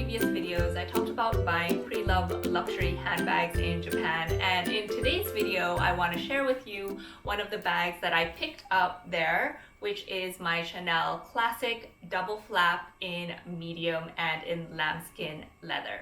previous videos, I talked about buying pre-loved luxury handbags in Japan, and in today's video, I want to share with you one of the bags that I picked up there, which is my Chanel Classic Double Flap in medium and in lambskin leather.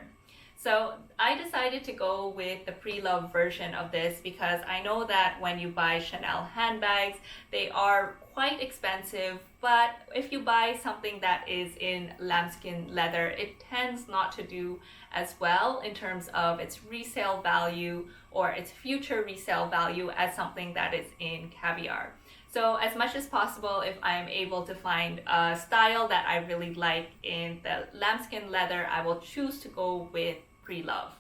So I decided to go with the pre-loved version of this because I know that when you buy Chanel handbags, they are quite expensive, but if you buy something that is in lambskin leather, it tends not to do as well in terms of its resale value or its future resale value as something that is in caviar. So as much as possible, if I am able to find a style that I really like in the lambskin leather, I will choose to go with pre-loved.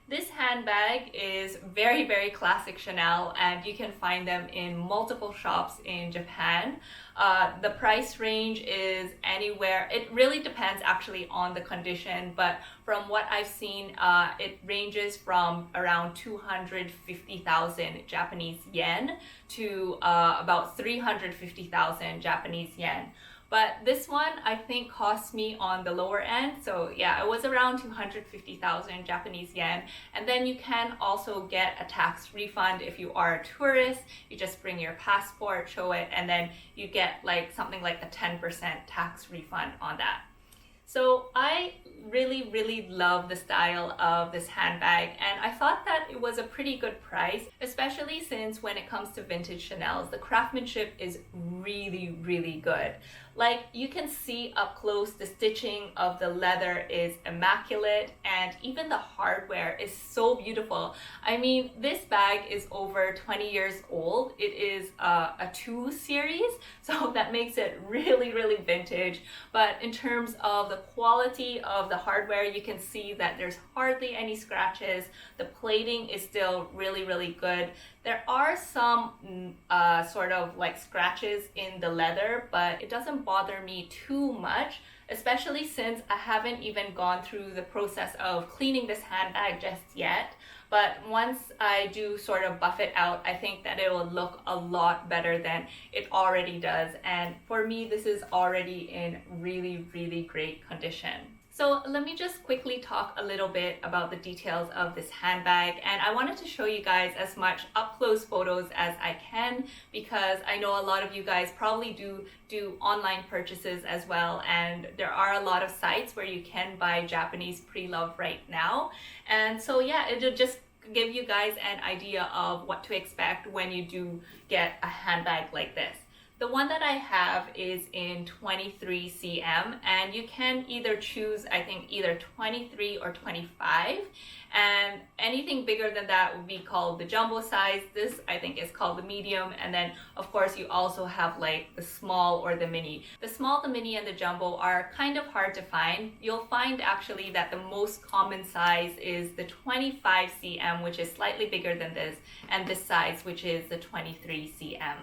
This handbag is very, very classic Chanel, and you can find them in multiple shops in Japan. The price range is anywhere, it really depends actually on the condition, but from what I've seen, it ranges from around 250,000 Japanese yen to about 350,000 Japanese yen. But this one I think cost me on the lower end. So yeah, it was around 250,000 Japanese yen. And then you can also get a tax refund if you are a tourist. You just bring your passport, show it, and then you get like something like a 10% tax refund on that. So I really, really love the style of this handbag, and I thought that it was a pretty good price, especially since when it comes to vintage Chanels, the craftsmanship is really, really good. Like, you can see up close the stitching of the leather is immaculate, and even the hardware is so beautiful. I mean, this bag is over 20 years old. It is a 2 series, so that makes it really, really vintage. But in terms of the quality of the hardware, you can see that there's hardly any scratches. The plating is still really, really good. There are some sort of like scratches in the leather, but it doesn't bother me too much, especially since I haven't even gone through the process of cleaning this handbag just yet. But once I do sort of buff it out, I think that it will look a lot better than it already does. And for me, this is already in really, really great condition. So let me just quickly talk a little bit about the details of this handbag, and I wanted to show you guys as much up close photos as I can because I know a lot of you guys probably do online purchases as well, and there are a lot of sites where you can buy Japanese pre-loved right now. And so yeah, it'll just give you guys an idea of what to expect when you do get a handbag like this. The one that I have is in 23 cm, and you can either choose, I think, either 23 or 25, and anything bigger than that would be called the jumbo size. This I think is called the medium, and then of course you also have like the small or the mini. The small, the mini, and the jumbo are kind of hard to find. You'll find actually that the most common size is the 25 cm, which is slightly bigger than this, and this size, which is the 23 cm.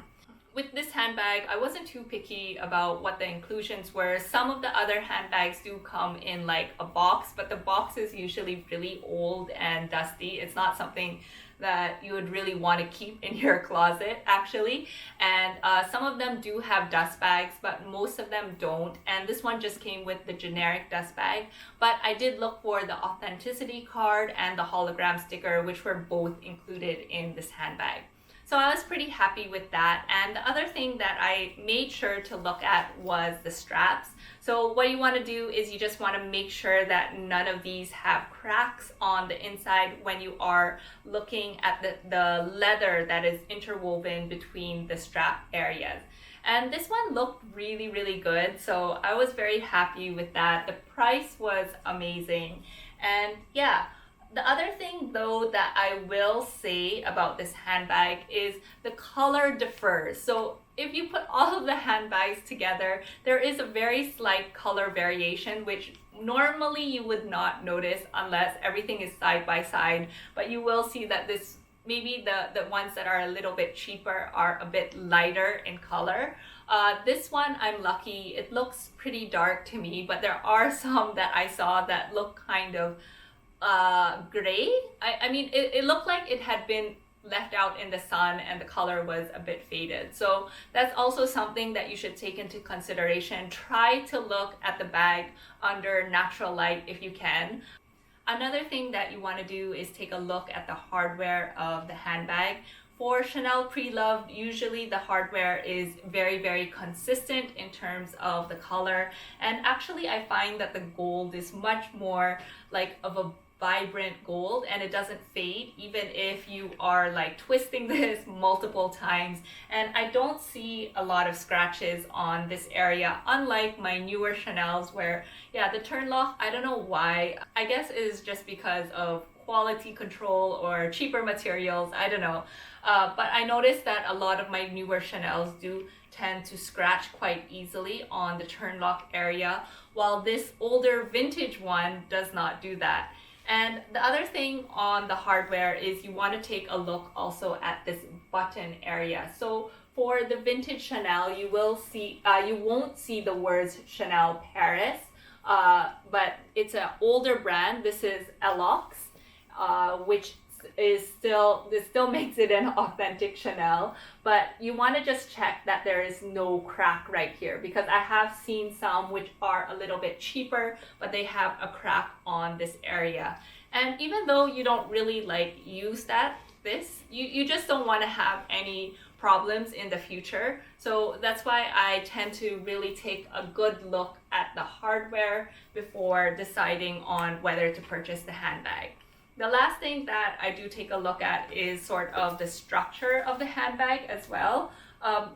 With this handbag, I wasn't too picky about what the inclusions were. Some of the other handbags do come in like a box, but the box is usually really old and dusty. It's not something that you would really want to keep in your closet actually. And some of them do have dust bags, but most of them don't. And this one just came with the generic dust bag. But I did look for the authenticity card and the hologram sticker, which were both included in this handbag. So I was pretty happy with that. And the other thing that I made sure to look at was the straps. So what you want to do is you just want to make sure that none of these have cracks on the inside when you are looking at the leather that is interwoven between the strap areas. And this one looked really, really good. So I was very happy with that. The price was amazing. And yeah. The other thing though that I will say about this handbag is the color differs. So if you put all of the handbags together, there is a very slight color variation, which normally you would not notice unless everything is side by side. But you will see that this, maybe the ones that are a little bit cheaper are a bit lighter in color. This one, I'm lucky, it looks pretty dark to me, but there are some that I saw that look kind of gray. I mean, it looked like it had been left out in the sun and the color was a bit faded. So that's also something that you should take into consideration. Try to look at the bag under natural light if you can. Another thing that you want to do is take a look at the hardware of the handbag. For Chanel Pre-Loved, usually the hardware is very consistent in terms of the color. And actually I find that the gold is much more like of a vibrant gold, and it doesn't fade even if you are like twisting this multiple times. And I don't see a lot of scratches on this area, unlike my newer Chanels where, yeah, the turn lock, I don't know why. I guess it is just because of quality control or cheaper materials, I don't know. But I noticed that a lot of my newer Chanels do tend to scratch quite easily on the turn lock area, while this older vintage one does not do that. And the other thing on the hardware is you want to take a look also at this button area. So for the vintage Chanel, you won't see the words Chanel Paris, but it's an older brand. This is Elox, which this still makes it an authentic Chanel, but you want to just check that there is no crack right here, because I have seen some which are a little bit cheaper but they have a crack on this area. And even though you don't really like use you just don't want to have any problems in the future. So that's why I tend to really take a good look at the hardware before deciding on whether to purchase the handbag. The last thing that I do take a look at is sort of the structure of the handbag as well.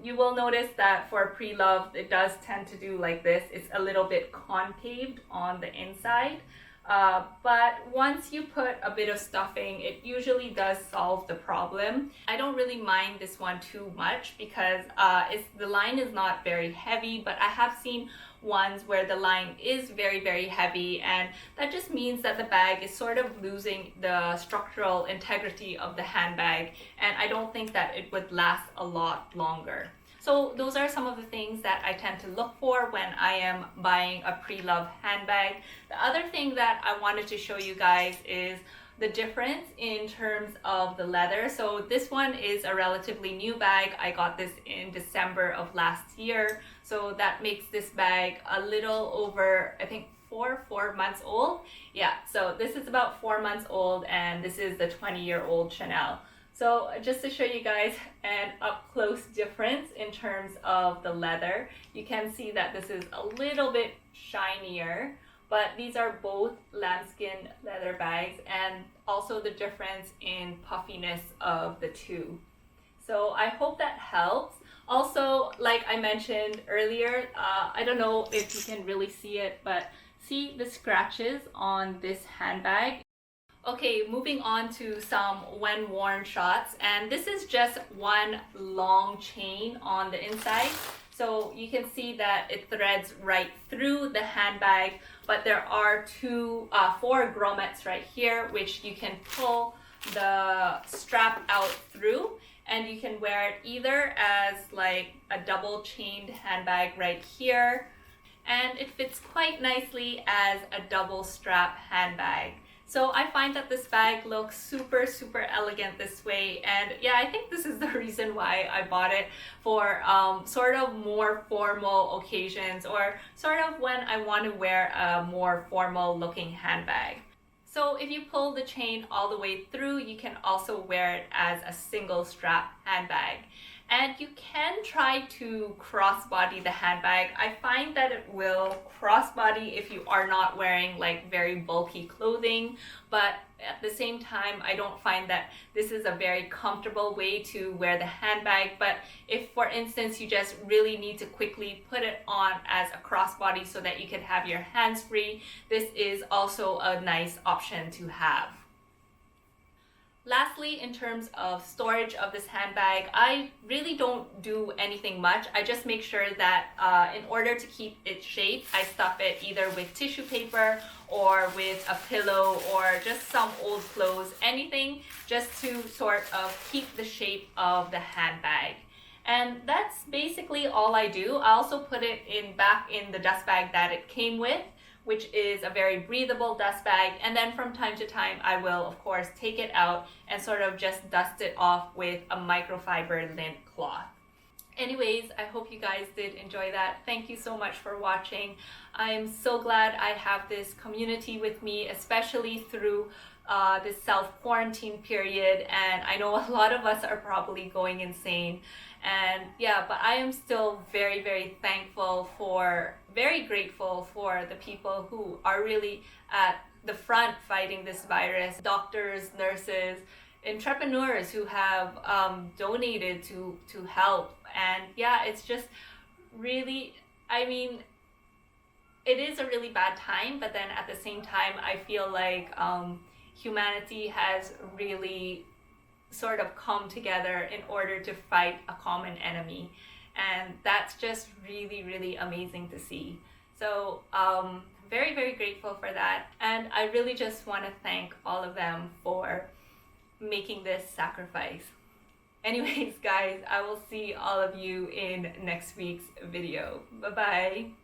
You will notice that for Pre-Loved, it does tend to do like this. It's a little bit concaved on the inside. But once you put a bit of stuffing, it usually does solve the problem. I don't really mind this one too much because the line is not very heavy, but I have seen ones where the line is very heavy, and that just means that the bag is sort of losing the structural integrity of the handbag, and I don't think that it would last a lot longer. So those are some of the things that I tend to look for when I am buying a Pre-Loved handbag. The other thing that I wanted to show you guys is the difference in terms of the leather. So this one is a relatively new bag. I got this in December of last year. So that makes this bag a little over, I think, four months old. Yeah, so this is about 4 months old, and this is the 20-year-old Chanel. So just to show you guys an up-close difference in terms of the leather, you can see that this is a little bit shinier, but these are both lambskin leather bags, and also the difference in puffiness of the two. So I hope that helps. Also, like I mentioned earlier, I don't know if you can really see it, but see the scratches on this handbag. Okay, moving on to some when worn shots, and this is just one long chain on the inside. So you can see that it threads right through the handbag, but there are four grommets right here, which you can pull the strap out through, and you can wear it either as like a double chained handbag right here, and it fits quite nicely as a double strap handbag. So I find that this bag looks super elegant this way, and yeah, I think this is the reason why I bought it for sort of more formal occasions, or sort of when I want to wear a more formal looking handbag. So if you pull the chain all the way through, you can also wear it as a single strap handbag. And you can try to crossbody the handbag. I find that it will crossbody if you are not wearing like very bulky clothing, but at the same time, I don't find that this is a very comfortable way to wear the handbag. But if, for instance, you just really need to quickly put it on as a crossbody so that you can have your hands free, this is also a nice option to have. Lastly, in terms of storage of this handbag, I really don't do anything much. I just make sure that in order to keep its shape, I stuff it either with tissue paper or with a pillow or just some old clothes, anything just to sort of keep the shape of the handbag. And that's basically all I do. I also put it back in the dust bag that it came with, which is a very breathable dust bag. And then from time to time, I will, of course, take it out and sort of just dust it off with a microfiber lint cloth. Anyways, I hope you guys did enjoy that. Thank you so much for watching. I'm so glad I have this community with me, especially through this self-quarantine period, and I know a lot of us are probably going insane. And yeah, but I am still very, very thankful for, very grateful for the people who are really at the front fighting this virus. Doctors, nurses, entrepreneurs who have donated to help. And yeah, it's just really, I mean, it is a really bad time, but then at the same time, I feel like humanity has really sort of come together in order to fight a common enemy. And that's just really, really amazing to see. So very, very grateful for that. And I really just want to thank all of them for making this sacrifice. Anyways, guys, I will see all of you in next week's video. Bye-bye.